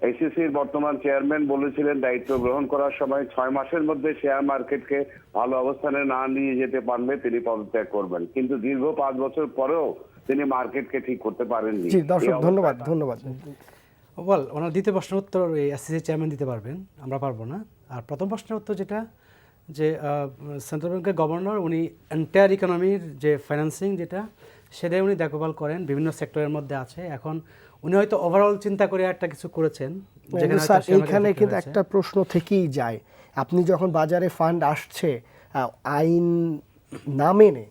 আইসিসির বর্তমান চেয়ারম্যান বলেছিলেন দায়িত্ব গ্রহণ করার সময় 6 মাসের মধ্যে শেয়ার মার্কেটকে ভালো অবস্থানে না নিয়ে যেতে পারলে তিনি পদত্যাগ করবেন, কিন্তু দীর্ঘ 5 বছর পরেও তিনি মার্কেটকে ঠিক করতে পারেননি। জি দর্শক, ধন্যবাদ ধন্যবাদ। ওয়েল, ওনার দ্বিতীয় প্রশ্নের উত্তর এই এসসিসি চেয়ারম্যান দিতে পারবেন, আমরা পারবো না। আর প্রথম প্রশ্নের উত্তর যেটা, যে সেন্ট্রাল ব্যাংকের গভর্নর উনি এন্টায়ার ইকোনমির যে ফাইন্যান্সিং যেটা সেটাই উনি দেখভাল করেন, বিভিন্ন সেক্টরের মধ্যে আছে। এখন উনি হয়তো ওভারঅল চিন্তা করে একটা কিছু করেছেন, যেখানে হয়তো স্যার share market এইখানে affect কিন্তু হয়েছে। একটা প্রশ্ন থেকেই যায়, আপনি যখন বাজারে ফান্ড আসছে আইন না মেনে,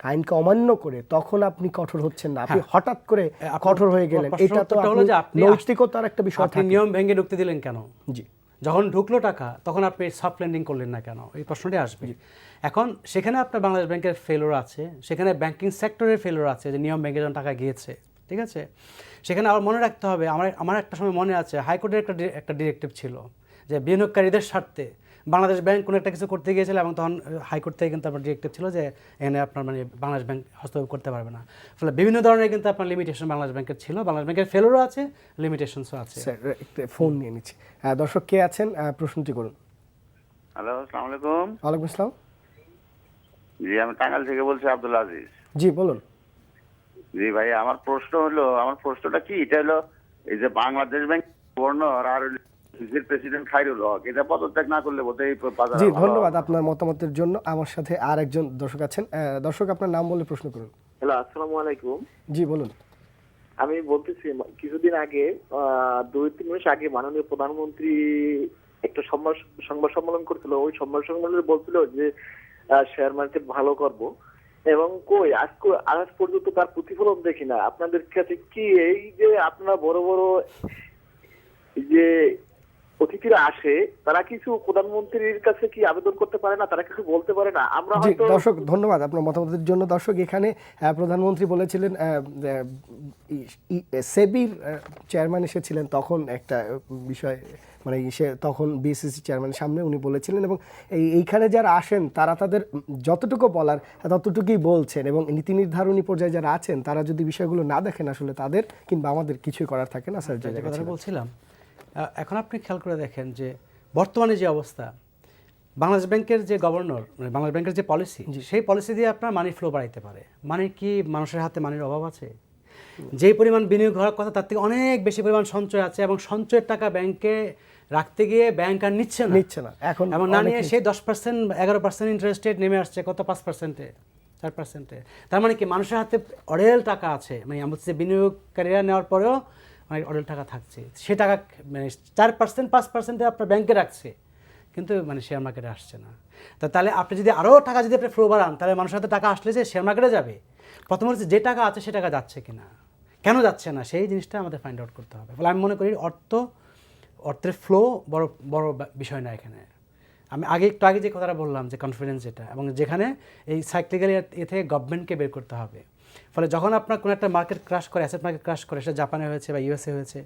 আইনকে অমান্য করে, তখন আপনি কঠোর হচ্ছেন না, আপনি হঠাৎ করে কঠোর হয়ে গেলেন। এটা তো প্রশ্নটা হলো যে আপনি নৈতিকতার একটা বিষয় আপনি থাকে। নিয়ম ভেঙে ঢুকতে দিলেন কেন? জি, যখন ঢুকলো টাকা তখন আপনি সফট ল্যান্ডিং করলেন না কেন? এই প্রশ্নটি আসবে। এখন সেখানে আপনার বাংলাদেশ ব্যাংকের ফেলোর আছে, সেখানে ব্যাংকিং সেক্টরের ফেলোর আছে, যে নিয়ম ভেঙে যখন টাকা গিয়েছে, ঠিক আছে। সেখানে আবার মনে রাখতে হবে, আমার একটা সময় মনে আছে হাইকোর্টের একটা ডিরেক্টিভ ছিল যে বিনিয়োগকারীদের স্বার্থে বাংলাদেশ ব্যাংক কোনো একটা কিছু করতে গিয়েছিল, এবং তখন হাইকোর্ট থেকে কিন্তু আপনার ডিরেক্টিভ ছিল যে এখানে আপনার মানে বাংলাদেশ ব্যাংক হস্তক্ষেপ করতে পারবে না। ফলে বিভিন্ন ধরনের কিন্তু আপনার লিমিটেশন বাংলাদেশ ব্যাংকের ছিল, বাংলাদেশ ব্যাংকের ফেলোরও আছে, লিমিটেশনসও আছে। স্যার একটা ফোন নিয়ে নিচ্ছি। দর্শক কে আছেন, প্রশ্নটি করুন। হ্যালো, আসসালামু আলাইকুম। ওয়ালাইকুম আসসালাম। জি, আমি টাঙ্গাইল থেকে বলছি, আব্দুল আজিজ। জি বলুন। জি ভাই, আমার প্রশ্নটা কি, এটা হলো এই যে বাংলাদেশ ব্যাংক গভর্নর আর প্রেসিডেন্ট খায়রুল হক, এটা পদত্যাগ না করলে বোধহয় এই বাজার। জি ধন্যবাদ আপনার মতামতের জন্য। আমার সাথে আর একজন দর্শক আছেন। দর্শক আপনার নাম বলে প্রশ্ন করুন। হ্যালো, আসসালামু আলাইকুম। জি বলুন। আমি বলতেছি, কিছুদিন আগে 2-3 মাস আগে মাননীয় প্রধানমন্ত্রী একটা সংবাদ সম্মেলন করছিল। ওই সংবাদ সম্মেলনে বলছিল যে শেয়ার মার্কেট ভালো করব, এবং কই আজ পর্যন্ত তার প্রতিফলন দেখি না। আপনাদের কাছে কি এই যে আপনারা বড় বড় যে অতিথিরা আসে, তারা কিছু প্রধানমন্ত্রীর কাছে কি আবেদন করতে পারে না? তারা কিছু বলতে পারে না? আমরা জি হয়তো দর্শক ধন্যবাদ আপনার মতামতের জন্য। দর্শক এখানে প্রধানমন্ত্রী বলেছিলেন, সেবির চেয়ারম্যান এসেছিলেন তখন একটা বিষয়, মানে সে তখন বিএসসিসি চেয়ারম্যানের সামনে উনি বলেছিলেন, এবং এইখানে যারা আসেন তারা তাদের যতটুকু বলার ততটুকুই বলছেন, এবং নীতি নির্ধারণী পর্যায়ে যারা আছেন তারা যদি বিষয়গুলো না দেখেন, আসলে তাদের কিংবা আমাদের কিছুই করার থাকে না। স্যার যে কথা বলছিলাম, এখন আপনি খেয়াল করে দেখেন যে বর্তমানে যে অবস্থা, বাংলাদেশ ব্যাংকের যে গভর্নর, মানে বাংলাদেশ ব্যাংকের যে পলিসি, সেই পলিসি দিয়ে আপনার মানি ফ্লো বাড়াইতে পারে। মানে কি মানুষের হাতে মানির অভাব আছে? যেই পরিমাণ বিনিয়োগ হওয়ার কথা তার থেকে অনেক বেশি পরিমাণ সঞ্চয় আছে, এবং সঞ্চয়ের টাকা ব্যাংকে রাখতে গিয়ে ব্যাংক আর নিচ্ছে না এখন, এবং না নিয়ে সেই 10% 11% ইন্টারেস্ট রেট নেমে আসছে কত 5%-এ 4%-এ। তার মানে কি মানুষের হাতে অডেল টাকা আছে, মানে আমরা যে বিনিয়োগকারীরা নেওয়ার পরেও অনেক অডেল টাকা থাকছে, সে টাকা মানে 4% 5%-এ আপনার ব্যাংকে রাখছে, কিন্তু মানে শেয়ার মার্কেটে আসছে না। তাহলে আপনি যদি আরও টাকা যদি আপনি ফ্লো বাড়ান, তাহলে মানুষের হাতে টাকা আসলে যে শেয়ার মার্কেটে যাবে, প্রথম হচ্ছে যে টাকা আছে সে টাকা যাচ্ছে কিনা, কেন যাচ্ছে না, সেই জিনিসটা আমাদের ফাইন্ড আউট করতে হবে। ফলে আমি মনে করি অর্থের ফ্লো বড় বড় বিষয় না এখানে। আমি একটু আগে যে কথাটা বললাম যে কনফিডেন্স যেটা, এবং যেখানে এই সাইক্লিক্যাল এ থেকে গভর্নমেন্টকে বের করতে হবে। ফলে যখন আপনার কোনো একটা মার্কেট ক্রাশ করে, অ্যাসেট মার্কেট ক্রাশ করে, সেটা জাপানে হয়েছে বা ইউএসএ হয়েছে,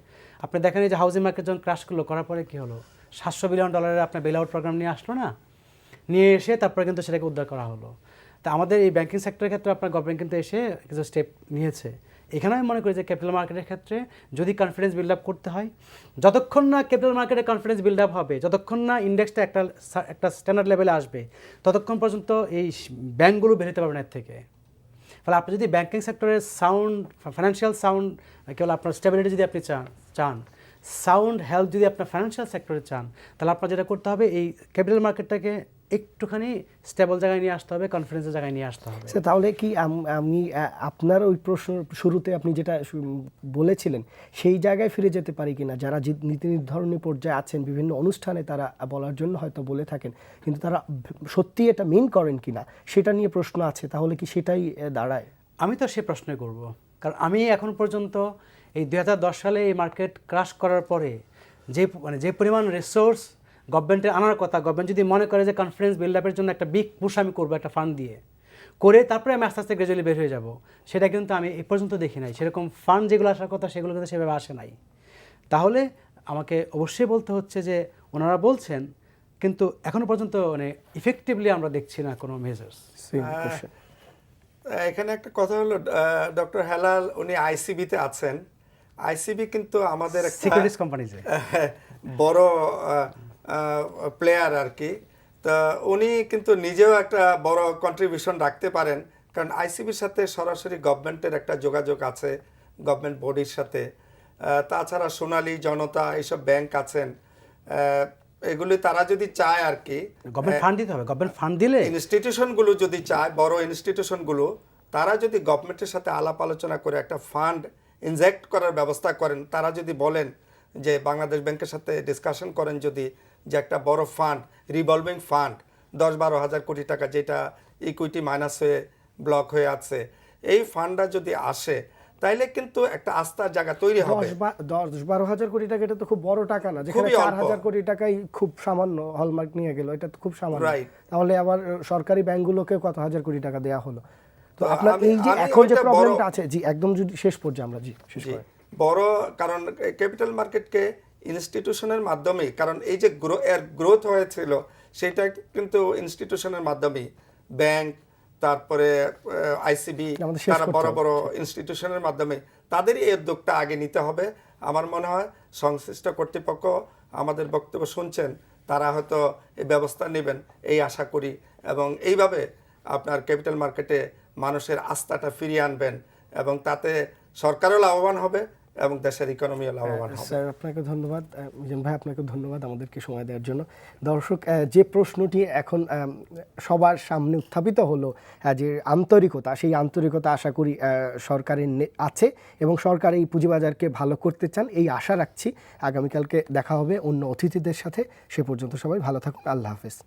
আপনি দেখেন এই যে হাউজিং মার্কেট যখন ক্রাশ করলো, করার পরে কী হলো, $700 বিলিয়ন আপনার বেল আউট প্রোগ্রাম নিয়ে আসলো না, নিয়ে এসে তারপরে কিন্তু সেটাকে উদ্ধার করা হলো। তা আমাদের এই ব্যাংকিং সেক্টরের ক্ষেত্রে আপনার গভর্নমেন্ট কিন্তু এসে কিছু স্টেপ নিয়েছে। এখানে আমি মনে করি যে ক্যাপিটাল মার্কেটের ক্ষেত্রে যদি কনফিডেন্স বিল্ড আপ করতে হয়, যতক্ষণ না ক্যাপিটাল মার্কেটে কনফিডেন্স বিল্ড আপ হবে, যতক্ষণ না ইন্ডেক্সটা একটা স্ট্যান্ডার্ড লেভেলে আসবে, ততক্ষণ পর্যন্ত এই ব্যাংকগুলো বেরোতে পারবে না এর থেকে। ফলে আপনি যদি ব্যাংকিং সেক্টরের সাউন্ড, ফাইন্যান্সিয়াল সাউন্ড, কেবল আপনার স্টেবিলিটি যদি আপনি চান, সাউন্ড হেলথ যদি আপনার ফাইন্যান্সিয়াল সেক্টরে চান, তাহলে আপনার যেটা করতে হবে এই ক্যাপিটাল মার্কেটটাকে একটুখানি স্টেবল জায়গায় নিয়ে আসতে হবে, কনফিডেন্সের জায়গায় নিয়ে আসতে হবে। স্যার তাহলে কি আমি আপনার ওই প্রশ্ন শুরুতে আপনি যেটা বলেছিলেন সেই জায়গায় ফিরে যেতে পারি কিনা, যারা নীতি নির্ধারণী পর্যায়ে আছেন বিভিন্ন অনুষ্ঠানে তারা বলার জন্য হয়তো বলে থাকেন, কিন্তু তারা সত্যি এটা মেন করেন কিনা সেটা নিয়ে প্রশ্ন আছে, তাহলে কি সেটাই দাঁড়ায়? আমি তো সে প্রশ্নই করব, কারণ আমি এখন পর্যন্ত এই 2010 সালে এই মার্কেট ক্রাশ করার পরে যে পরিমাণ রিসোর্স গভর্নমেন্টের আনার কথা, গভর্নমেন্ট যদি মনে করে যে কনফিডেন্স বিল্ড আপের জন্য একটা বিগ পুশ আমি করবো একটা ফান্ড দিয়ে করে, তারপরে আমি আস্তে আস্তে গ্রাজুয়ালি বের হয়ে যাব, সেটা কিন্তু আমি এই পর্যন্ত দেখি নাই। সেরকম ফান্ড যেগুলো আসার কথা সেগুলো কিন্তু সেভাবে আসে নাই। তাহলে আমাকে অবশ্যই বলতে হচ্ছে যে ওনারা বলছেন, কিন্তু এখনো পর্যন্ত ইফেক্টিভলি আমরা দেখছি না কোনো মেজার্স। এখানে একটা কথা হলো, ডক্টর হেলাল উনি আইসিবিতে আছেন। আইসিবি কিন্তু আমাদের একটা সিকিউরিটিজ কোম্পানিজে বড় প্লেয়ার আর কি। তো উনি কিন্তু নিজেও একটা বড় কন্ট্রিবিউশন রাখতে পারেন, কারণ আইসিবির সাথে সরাসরি গভর্নমেন্টের একটা যোগাযোগ আছে, গভর্নমেন্ট বডির সাথে। তাছাড়া সোনালী জনতা এইসব ব্যাংক আছেন, এগুলি তারা যদি চায় আর কি, গভর্নমেন্ট ফান্ড দিতে হবে। গভর্নমেন্ট ফান্ড দিলে ইনস্টিটিউশনগুলো যদি চায়, বড় ইনস্টিটিউশনগুলো তারা যদি গভর্নমেন্টের সাথে আলাপ আলোচনা করে একটা ফান্ড ইনজেক্ট করার ব্যবস্থা করেন, তারা যদি বলেন যে বাংলাদেশ ব্যাংকের সাথে ডিসকাশন করেন যদি যে একটা বড় ফান্ড, রিভলভিং ফান্ড 10-12 হাজার কোটি টাকা, যেটা ইকুইটি মাইনাস হয়ে ব্লক হয়ে আছে, এই ফান্ডটা যদি আসে তাইলে কিন্তু একটা আস্থার জায়গা তৈরি হবে। 10-12 হাজার কোটি টাকা এটা তো খুব বড় টাকা না, যেখানে 4,000 কোটি টাকাই খুব সামান্য হলমার্ক নিয়ে গেল, এটা তো খুব সামান্য। তাহলে আবার সরকারি ব্যাংকগুলোকে কত হাজার কোটি টাকা দেয়া হলো। তো আপনার এই যে এখন যে প্রবলেমটা আছে, জি একদম যদি শেষ পর্যায়ে আমরা শেষ করি। বড় কারণ ক্যাপিটাল মার্কেটকে ইনস্টিটিউশনের মাধ্যমেই, কারণ এই যে গ্রোথ হয়েছিল সেটা কিন্তু ইনস্টিটিউশনের মাধ্যমেই, ব্যাংক তারপরে আইসিবি, তারা বড় বড় ইনস্টিটিউশনের মাধ্যমে তাদের এই উদ্যোগটা আগে নিতে হবে। আমার মনে হয় সংশ্লিষ্ট কর্তৃপক্ষ আমাদের বক্তব্য শুনছেন, তারা হয়তো এই ব্যবস্থা নেবেন এই আশা করি, এবং এইভাবে আপনার ক্যাপিটাল মার্কেটে মানুষের আস্থাটা ফিরিয়ে আনবেন, এবং তাতে সরকারও লাভবান হবে এবং দেশের ইকোনমিও লাভবান হবে। স্যার আপনাকে ধন্যবাদ, মিজান ভাই আপনাকে ধন্যবাদ আমাদেরকে সময় দেওয়ার জন্য। দর্শক, যে প্রশ্নটি এখন সবার সামনে উত্থাপিত হলো, যে আন্তরিকতা, সেই আন্তরিকতা আশা করি সরকারের আছে এবং সরকার এই পুঁজিবাজারকে ভালো করতে চান, এই আশা রাখছি। আগামীকালকে দেখা হবে অন্য অতিথিদের সাথে, সে পর্যন্ত সবাই ভালো থাকুন, আল্লাহ হাফেজ।